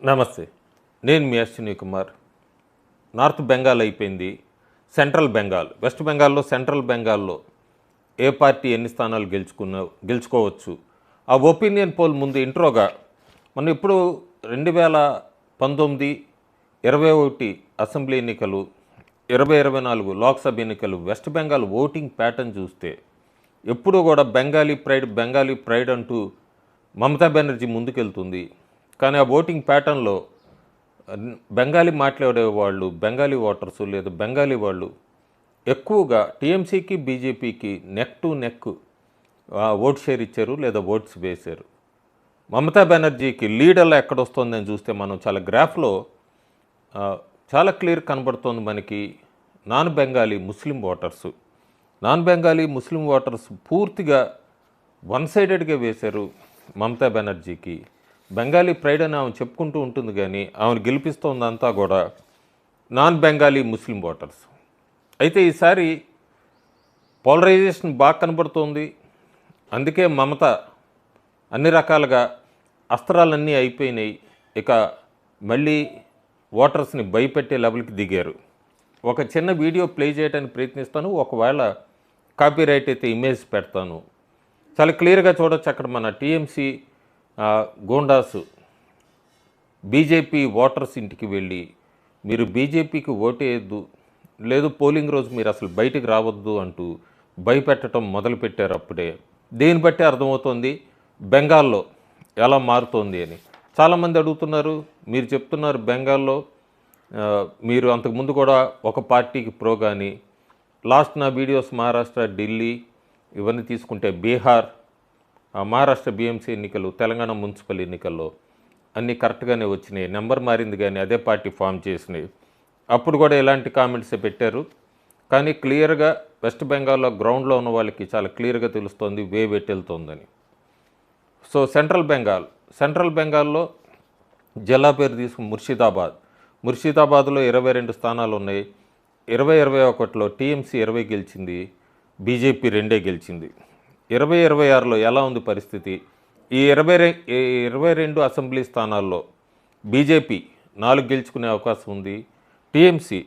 నమస్తే. నేను మీ అశ్విని కుమార్. నార్త్ బెంగాల్ అయిపోయింది. సెంట్రల్ బెంగాల్, వెస్ట్ బెంగాల్లో సెంట్రల్ బెంగాల్లో ఏ పార్టీ ఎన్ని స్థానాలు గెలుచుకోవచ్చు? ఆ ఒపీనియన్ పోల్ ముందు ఇంట్రోగా మనం ఇప్పుడు 2019, 21 అసెంబ్లీ ఎన్నికలు, 2024 లోక్సభ ఎన్నికలు వెస్ట్ బెంగాల్ ఓటింగ్ ప్యాటర్న్ చూస్తే ఎప్పుడూ కూడా బెంగాలీ ప్రైడ్ అంటూ మమతా బెనర్జీ ముందుకెళ్తుంది. కానీ ఆ ఓటింగ్ ప్యాటర్న్లో బెంగాలీ మాట్లాడేవాళ్ళు, బెంగాలీ ఓటర్స్ లేదా బెంగాలీ వాళ్ళు ఎక్కువగా టీఎంసీకి బీజేపీకి neck to neck vote share ఇచ్చారు లేదా ఓట్స్ వేశారు. మమతా బెనర్జీకి లీడర్లో ఎక్కడొస్తుందని చూస్తే మనం చాలా గ్రాఫ్లో చాలా క్లియర్ కనబడుతోంది మనకి. నాన్ బెంగాలీ ముస్లిం ఓటర్స్ పూర్తిగా వన్ సైడెడ్గా వేశారు మమతా బెనర్జీకి. బెంగాలీ ప్రైడ్ అని ఆమె చెప్పుకుంటూ ఉంటుంది, కానీ ఆమెను గెలిపిస్తోందంతా కూడా నాన్ బెంగాలీ ముస్లిం ఓటర్స్. అయితే ఈసారి పోలరైజేషన్ బాగా కనబడుతోంది. అందుకే మమత అన్ని రకాలుగా అస్త్రాలన్నీ అయిపోయినాయి. ఇక మళ్ళీ ఓటర్స్ని భయపెట్టే లెవెల్కి దిగారు. ఒక చిన్న వీడియో ప్లే చేయడానికి ప్రయత్నిస్తాను. ఒకవేళ కాపీరైట్ అయితే ఇమేజ్ పెడతాను. చాలా క్లియర్గా చూడొచ్చు. అక్కడ మన టీఎంసీ గూండాసు బీజేపీ ఓటర్స్ ఇంటికి వెళ్ళి మీరు బీజేపీకి ఓటేయద్దు, లేదు పోలింగ్ రోజు మీరు అసలు బయటికి రావద్దు అంటూ భయపెట్టడం మొదలుపెట్టారు. అప్పుడే దీన్ని బట్టి అర్థమవుతోంది బెంగాల్లో ఎలా మారుతోంది అని. చాలామంది అడుగుతున్నారు, మీరు చెప్తున్నారు బెంగాల్లో మీరు అంతకుముందు కూడా ఒక పార్టీకి ప్రో, కానీ లాస్ట్ నా వీడియోస్ మహారాష్ట్ర, ఢిల్లీ ఇవన్నీ తీసుకుంటే బీహార్, మహారాష్ట్ర బీఎంసీ ఎన్నికలు, తెలంగాణ మున్సిపల్ ఎన్నికల్లో అన్నీ కరెక్ట్గానే వచ్చినాయి. నెంబర్ మారింది కానీ అదే పార్టీ ఫామ్ చేసినాయి. అప్పుడు కూడా ఇలాంటి కామెంట్సే పెట్టారు. కానీ క్లియర్గా వెస్ట్ బెంగాల్లో గ్రౌండ్లో ఉన్న వాళ్ళకి చాలా క్లియర్గా తెలుస్తోంది వేవ్ ఎటు వెళ్తోందని. సో సెంట్రల్ బెంగాల్లో జిల్లా పేరు తీసుకుని ముర్షిదాబాద్లో 22 స్థానాలు ఉన్నాయి. 2021లో టీఎంసీ 20 గెలిచింది, బీజేపీ 2 గెలిచింది. 2026లో ఎలా ఉంది పరిస్థితి? ఈ 22 అసెంబ్లీ స్థానాల్లో బీజేపీ 4 గెలుచుకునే అవకాశం ఉంది, TMC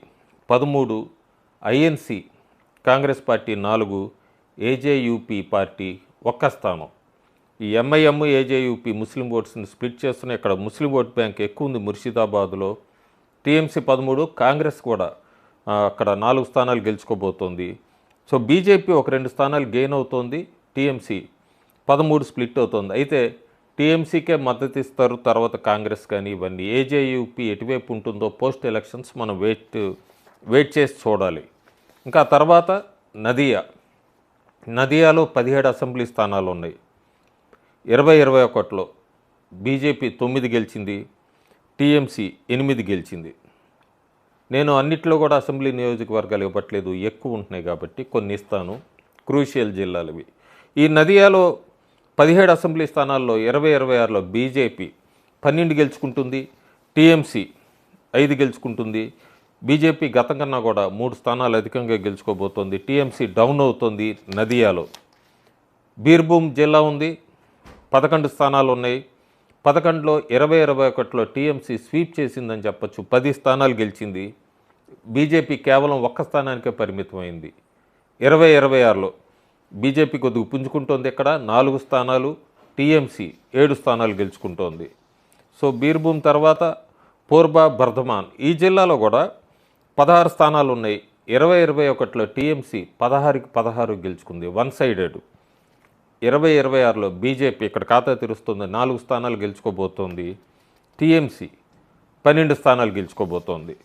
13, INC Congress party 4, AJUP party 1 స్థానం. ఈ ఎంఐఎం, ఏజేయూపీ ముస్లిం ఓట్స్ని స్ప్లిట్ చేస్తున్నాయి. ఇక్కడ ముస్లిం ఓట్ బ్యాంక్ ఎక్కువ ఉంది ముర్షిదాబాద్లో. టీఎంసీ 13, కాంగ్రెస్ కూడా అక్కడ 4 స్థానాలు గెలుచుకోబోతోంది. సో బీజేపీ ఒక 2 స్థానాలు గెయిన్ అవుతోంది, టీఎంసీ 13 స్ప్లిట్ అవుతుంది. అయితే టీఎంసీకే మద్దతు ఇస్తారు తర్వాత కాంగ్రెస్ కానీ ఇవన్నీ. ఏజేయూపీ ఎటువైపు ఉంటుందో పోస్ట్ ఎలక్షన్స్ మనం వెయిట్ చేసి చూడాలి. ఇంకా తర్వాత నదియాలో 17 అసెంబ్లీ స్థానాలు ఉన్నాయి. 2021లో బీజేపీ 9 గెలిచింది, టీఎంసీ 8 గెలిచింది. నేను అన్నిట్లో కూడా అసెంబ్లీ నియోజకవర్గాలు ఇవ్వట్లేదు, ఎక్కువ ఉంటున్నాయి కాబట్టి కొన్ని ఇస్తాను, క్రూషియల్ జిల్లాలవి. ఈ నదియాలో 17 అసెంబ్లీ స్థానాల్లో 2026లో బీజేపీ 12 గెలుచుకుంటుంది, టీఎంసీ 5 గెలుచుకుంటుంది. బీజేపీ గతం కన్నా కూడా 3 స్థానాలు అధికంగా గెలుచుకోబోతోంది. టీఎంసీ డౌన్ అవుతుంది నదియాలో. బీర్భూమ్ జిల్లా ఉంది, 11 స్థానాలు ఉన్నాయి. 11లో 2021లో టీఎంసీ స్వీప్ చేసిందని చెప్పచ్చు, 10 స్థానాలు గెలిచింది. బీజేపీ కేవలం 1 స్థానానికే పరిమితమైంది. 2026లో బీజేపీ కొద్దిగా పుంజుకుంటోంది. ఇక్కడ 4 స్థానాలు, టీఎంసీ 7 స్థానాలు గెలుచుకుంటోంది. సో బీర్భూమ్ తర్వాత పూర్బ బర్ధమాన్, ఈ జిల్లాలో కూడా 16 స్థానాలు ఉన్నాయి. 2021లో టీఎంసీ 16కి 16 గెలుచుకుంది, వన్ సైడెడ్. 2026లో బీజేపీ ఇక్కడ ఖాతా తెరుస్తుంది, 4 స్థానాలు గెలుచుకోబోతోంది. టీఎంసీ 12 స్థానాలు గెలుచుకోబోతోంది.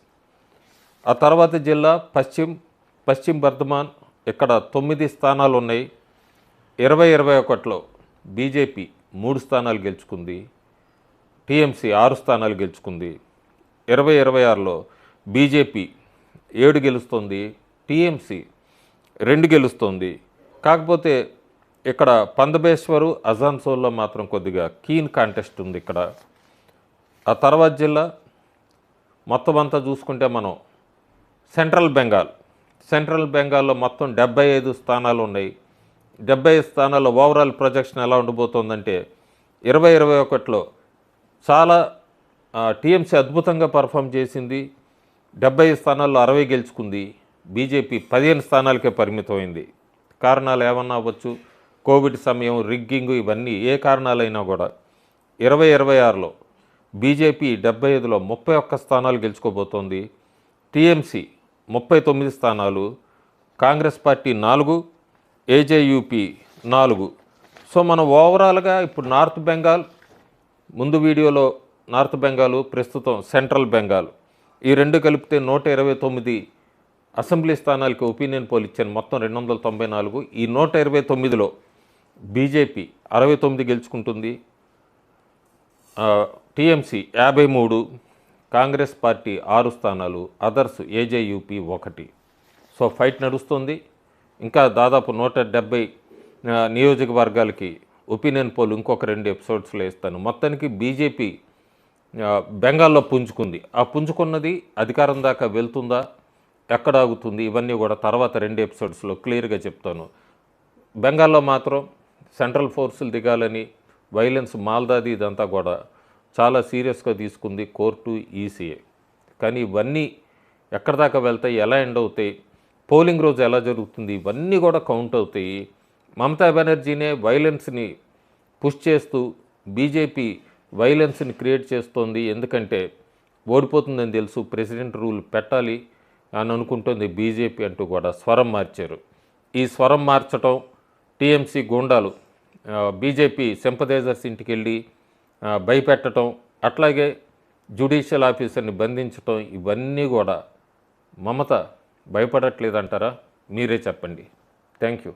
ఆ తర్వాత జిల్లా పశ్చిమ బర్ధమాన్, ఇక్కడ 9 స్థానాలు ఉన్నాయి. 2021లో బీజేపీ 3 స్థానాలు గెలుచుకుంది, టీఎంసీ 6 స్థానాలు గెలుచుకుంది. 2026లో బీజేపీ 7 గెలుస్తుంది, టీఎంసీ 2 గెలుస్తుంది. కాకపోతే ఇక్కడ పందబేశ్వరు, అజాన్సోల్లో మాత్రం కొద్దిగా కీన్ కాంటెస్ట్ ఉంది ఇక్కడ. ఆ తర్వాత జిల్లా మొత్తం అంతా చూసుకుంటే మనం సెంట్రల్ బెంగాల్లో మొత్తం 75 స్థానాలు ఉన్నాయి. 75 స్థానాల్లో ఓవరాల్ ప్రొజెక్షన్ ఎలా ఉండబోతోందంటే 2021లో చాలా టీఎంసీ అద్భుతంగా పర్ఫామ్ చేసింది. 70 స్థానాల్లో 60 గెలుచుకుంది. బీజేపీ 15 స్థానాలకే పరిమితమైంది. కారణాలు ఏమన్నా అవ్వచ్చు, కోవిడ్ సమయం, రిగ్గింగ్, ఇవన్నీ ఏ కారణాలైనా కూడా 2026లో బీజేపీ 75లో 31 స్థానాలు గెలుచుకోబోతోంది. టీఎంసీ 39 స్థానాలు, కాంగ్రెస్ పార్టీ 4, ఏజేయూపీ 4. సో మనం ఓవరాల్గా ఇప్పుడు నార్త్ బెంగాల్, ముందు వీడియోలో నార్త్ బెంగాల్, ప్రస్తుతం సెంట్రల్ బెంగాల్, ఈ రెండు కలిపితే 129 అసెంబ్లీ స్థానాలకి ఒపీనియన్ పోల్ ఇచ్చాను. మొత్తం 294. ఈ 129లో బీజేపీ 69 గెలుచుకుంటుంది, టీఎంసీ 53, కాంగ్రెస్ పార్టీ 6 స్థానాలు, అదర్స్ ఏజేయూపీ 1. సో ఫైట్ నడుస్తుంది. ఇంకా దాదాపు 170 నియోజకవర్గాలకి ఒపీనియన్ పోల్ ఇంకొక 2 ఎపిసోడ్స్లో ఇస్తాను. మొత్తానికి బీజేపీ బెంగాల్లో పుంజుకుంది. ఆ పుంజుకున్నది అధికారం దాకా వెళ్తుందా, ఎక్కడ ఆగుతుంది, ఇవన్నీ కూడా తర్వాత 2 ఎపిసోడ్స్లో క్లియర్గా చెప్తాను. బెంగాల్లో మాత్రం సెంట్రల్ ఫోర్సులు దిగాలని వైలెన్స్, మాల్దాది, ఇదంతా కూడా చాలా సీరియస్గా తీసుకుంది కోర్టు, ఈసీఏ. కానీ ఇవన్నీ ఎక్కడి దాకా వెళ్తాయి, ఎలా ఎండ్ అవుతాయి, పోలింగ్ రోజు ఎలా జరుగుతుంది, ఇవన్నీ కూడా కౌంట్ అవుతాయి. మమతా బెనర్జీనే వైలెన్స్ని పుష్ చేస్తూ బీజేపీ వైలెన్స్ని క్రియేట్ చేస్తోంది. ఎందుకంటే ఓడిపోతుందని తెలుసు, ప్రెసిడెంట్ రూల్ పెట్టాలి అని అనుకుంటుంది బీజేపీ అంటూ కూడా స్వరం మార్చారు. ఈ స్వరం మార్చటం, టీఎంసీ గూండాలు బీజేపీ సింపథైజర్స్ ఇంటికి వెళ్ళి భయపెట్టడం, అట్లాగే జ్యుడిషియల్ ఆఫీసర్ని బంధించటం, ఇవన్నీ కూడా మమత భయపడట్లేదంటారా? మీరే చెప్పండి. Thank you.